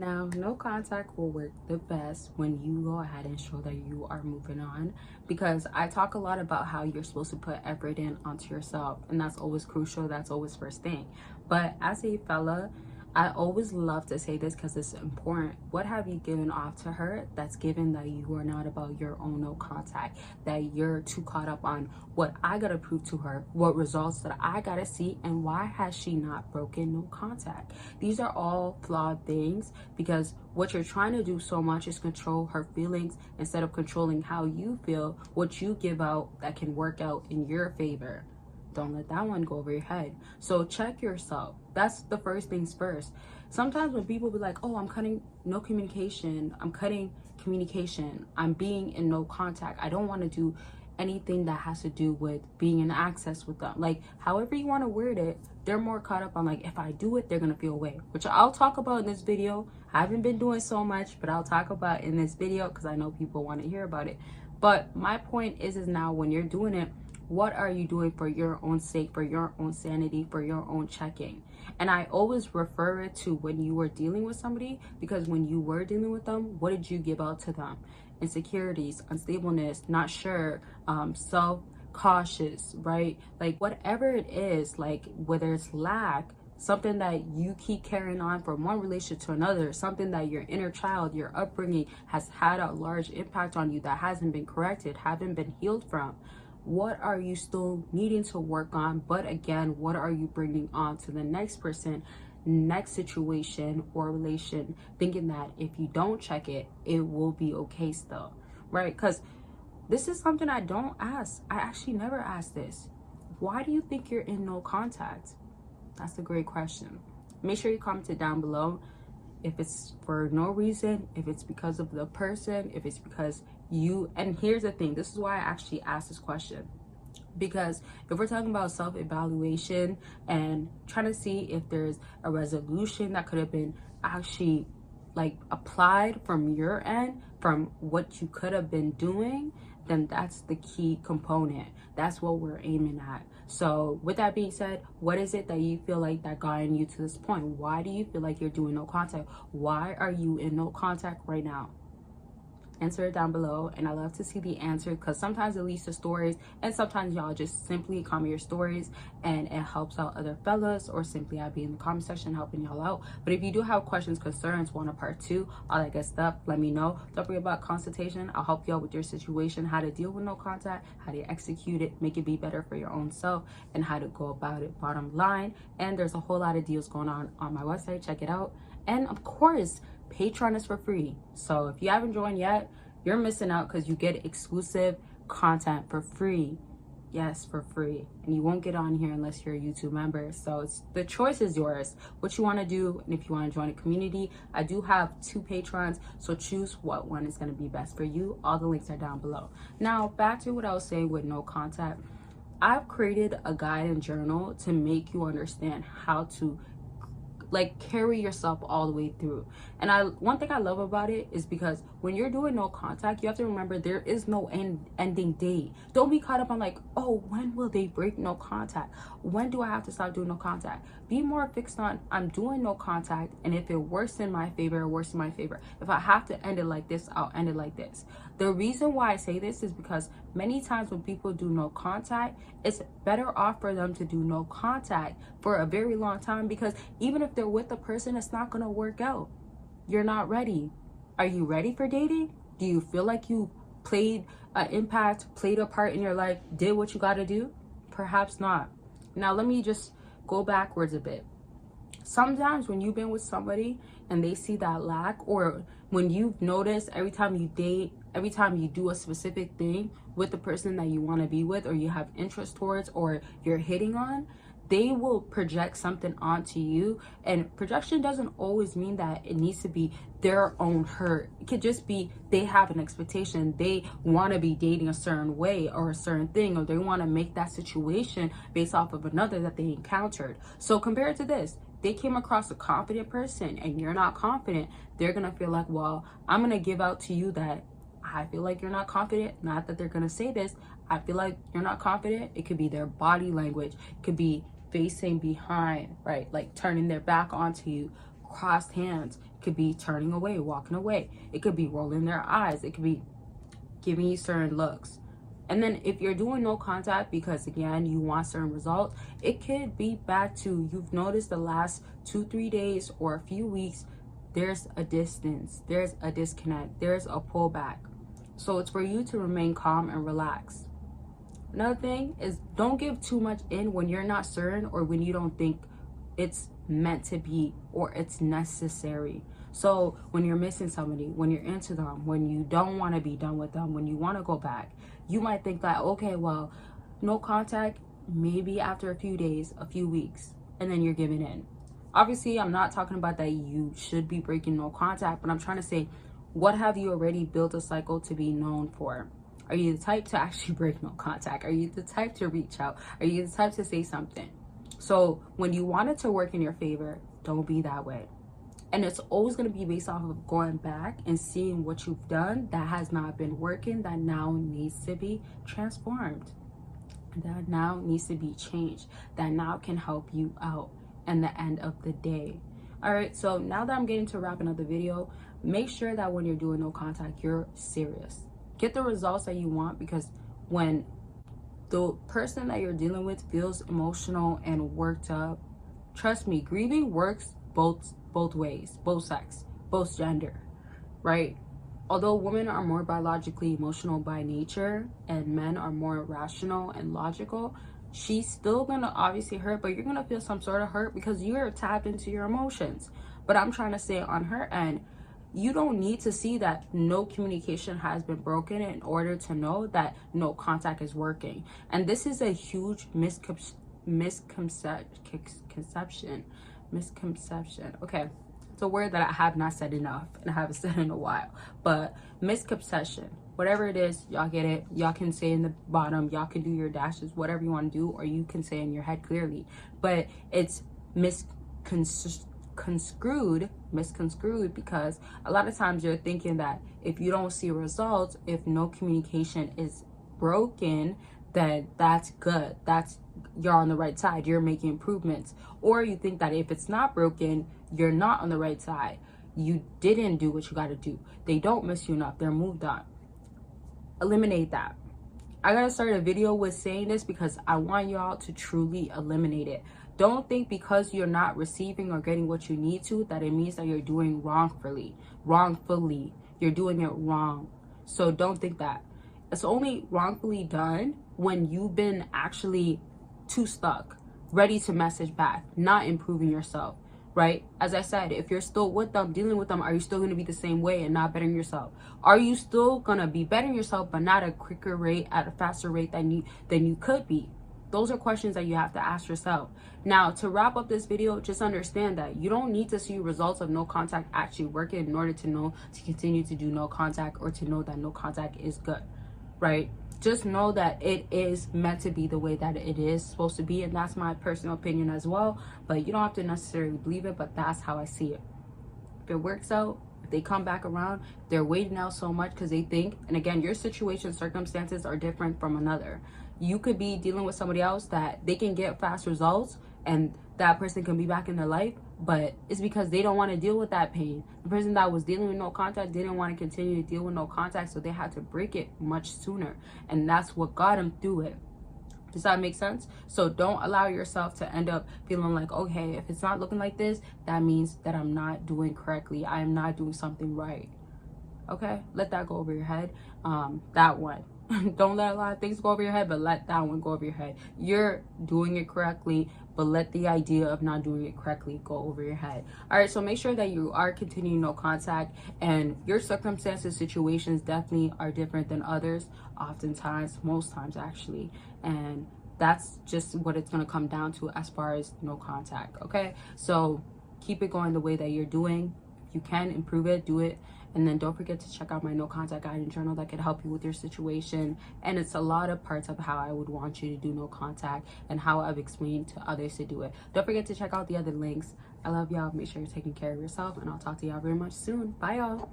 Now, no contact will work the best when you go ahead and show that you are moving on, because I talk a lot about how you're supposed to put effort in onto yourself, and that's always crucial. That's always first thing. But as a fella, I always love to say this because it's important. What have you given off to her that's given that you are not about your own no contact, that you're too caught up on what I gotta prove to her, what results that I gotta see, and why has she not broken no contact? These are all flawed things, because what you're trying to do so much is control her feelings instead of controlling how you feel, what you give out that can work out in your favor. Don't let that one go over your head. So check yourself. That's the first things first. Sometimes when people be like, oh, I'm cutting no communication, I'm cutting communication, I'm being in no contact, I don't want to do anything that has to do with being in access with them, like however you want to word it, they're more caught up on like, if I do it, they're gonna feel away, which I'll talk about in this video. I haven't been doing so much, but I'll talk about in this video because I know people want to hear about it. But my point is now when you're doing it, what are you doing for your own sake, for your own sanity, for your own checking? And I always refer it to when you were dealing with somebody, because when you were dealing with them, what did you give out to them? Insecurities, unstableness, not sure, self cautious, right? Like whatever it is, like whether it's lack, something that you keep carrying on from one relationship to another, something that your inner child, your upbringing has had a large impact on you that hasn't been corrected, haven't been healed from. What are you still needing to work on? But again, what are you bringing on to the next person, next situation or relation, thinking that if you don't check it, it will be okay still, right? Because this is something I don't ask. I actually never ask this. Why do you think you're in no contact? That's a great question. Make sure you comment it down below. If it's for no reason, if it's because of the person, if it's because you, and here's the thing, this is why I actually asked this question, because if we're talking about self-evaluation and trying to see if there's a resolution that could have been actually like applied from your end, from what you could have been doing, then that's the key component. That's what we're aiming at. So with that being said, what is it that you feel like that got you to this point? Why do you feel like you're doing no contact? Why are you in no contact right now? Answer it down below, and I love to see the answer, because sometimes it leads to stories, and sometimes y'all just simply comment your stories and it helps out other fellas, or simply I'll be in the comment section helping y'all out. But if you do have questions, concerns, want a part 2, all that good stuff, let me know. Don't forget about consultation. I'll help you out with your situation, how to deal with no contact, how to execute it, make it be better for your own self, and how to go about it, bottom line. And there's a whole lot of deals going on my website. Check it out. And of course, Patreon is for free. So if you haven't joined yet, you're missing out, because you get exclusive content for free. Yes, for free. And you won't get on here unless you're a YouTube member. So the choice is yours, what you want to do. And if you want to join a community, I do have 2 patrons, so choose what one is going to be best for you. All the links are down below. Now back to what I was saying with no contact. I've created a guide and journal to make you understand how to like carry yourself all the way through. And one thing I love about it is because when you're doing no contact, you have to remember there is no ending date. Don't be caught up on like, oh, when will they break no contact? When do I have to stop doing no contact? Be more fixed on, I'm doing no contact, and if it works in my favor, it works in my favor. If I have to end it like this, I'll end it like this. The reason why I say this is because many times when people do no contact, it's better off for them to do no contact for a very long time, because even if they're with a person, it's not going to work out. You're not ready. Are you ready for dating? Do you feel like you played an impact, played a part in your life, did what you got to do? Perhaps not. Now, let me just go backwards a bit. Sometimes when you've been with somebody and they see that lack, or when you've noticed every time you date, every time you do a specific thing with the person that you want to be with, or you have interest towards, or you're hitting on, they will project something onto you. And projection doesn't always mean that it needs to be their own hurt. It could just be they have an expectation. They want to be dating a certain way or a certain thing, or they want to make that situation based off of another that they encountered. So compared to this, they came across a confident person and you're not confident, they're going to feel like, well, I'm going to give out to you that I feel like you're not confident. Not that they're going to say this. I feel like you're not confident. It could be their body language. It could be facing behind, right? Like turning their back onto you, crossed hands. It could be turning away, walking away. It could be rolling their eyes. It could be giving you certain looks. And then if you're doing no contact because, again, you want certain results, it could be back to you've noticed the last 2-3 days or a few weeks, there's a distance, there's a disconnect, there's a pullback. So it's for you to remain calm and relaxed. Another thing is, don't give too much in when you're not certain or when you don't think it's meant to be or it's necessary. So when you're missing somebody, when you're into them, when you don't want to be done with them, when you want to go back, you might think that, okay, well, no contact, maybe after a few days, a few weeks, and then you're giving in. Obviously, I'm not talking about that you should be breaking no contact, but I'm trying to say, what have you already built a cycle to be known for? Are you the type to actually break no contact? Are you the type to reach out? Are you the type to say something? So when you want it to work in your favor, don't be that way. And it's always going to be based off of going back and seeing what you've done that has not been working, that now needs to be transformed, that now needs to be changed, that now can help you out in the end of the day. All right, so now that I'm getting to wrapping up the video, make sure that when you're doing no contact, you're serious. Get the results that you want, because when the person that you're dealing with feels emotional and worked up, trust me, grieving works both ways, both sex, both gender, right? Although women are more biologically emotional by nature and men are more rational and logical, she's still gonna obviously hurt, but you're gonna feel some sort of hurt because you're tapped into your emotions. But I'm trying to say, on her end, you don't need to see that no communication has been broken in order to know that no contact is working. And this is a huge misconception. Okay, it's a word that I have not said enough and I haven't said in a while. But misconception, whatever it is, y'all get it. Y'all can say in the bottom, y'all can do your dashes, whatever you want to do, or you can say in your head clearly. But it's misconstrued because a lot of times you're thinking that if you don't see results, if no communication is broken, then that's good, that's you're on the right side, you're making improvements. Or you think that if it's not broken, you're not on the right side, you didn't do what you got to do, they don't miss you enough, they're moved on. Eliminate that. I gotta start a video with saying this because I want y'all to truly eliminate it. Don't think because you're not receiving or getting what you need to that it means that you're doing wrongfully. You're doing it wrong. So don't think that. It's only wrongfully done when you've been actually too stuck, ready to message back, not improving yourself, right? As I said, if you're still with them, dealing with them, are you still going to be the same way and not bettering yourself? Are you still going to be bettering yourself, but not at a quicker rate, at a faster rate than you could be? Those are questions that you have to ask yourself. Now, to wrap up this video, just understand that you don't need to see results of no contact actually working in order to know to continue to do no contact or to know that no contact is good, right? Just know that it is meant to be the way that it is supposed to be, and that's my personal opinion as well. But you don't have to necessarily believe it, but that's how I see it. If it works out, if they come back around, they're waiting out so much because they think, and again, your situation, circumstances are different from another. You could be dealing with somebody else that they can get fast results and that person can be back in their life, but it's because they don't want to deal with that pain. The person that was dealing with no contact didn't want to continue to deal with no contact, so they had to break it much sooner, and that's what got them through it. Does that make sense? So don't allow yourself to end up feeling like, okay, if it's not looking like this, that means that I'm not doing correctly, I am not doing something right. Okay, let that go over your head. That one. Don't let a lot of things go over your head, but let that one go over your head. You're doing it correctly, but let the idea of not doing it correctly go over your head. All right, so make sure that you are continuing no contact, and your circumstances, situations definitely are different than others, oftentimes, most times actually, and that's just what it's going to come down to as far as no contact. Okay, so keep it going the way that you're doing. If you can improve it, do it. And then don't forget to check out my no contact guide and journal that could help you with your situation. And it's a lot of parts of how I would want you to do no contact and how I've explained to others to do it. Don't forget to check out the other links. I love y'all. Make sure you're taking care of yourself, and I'll talk to y'all very much soon. Bye, y'all.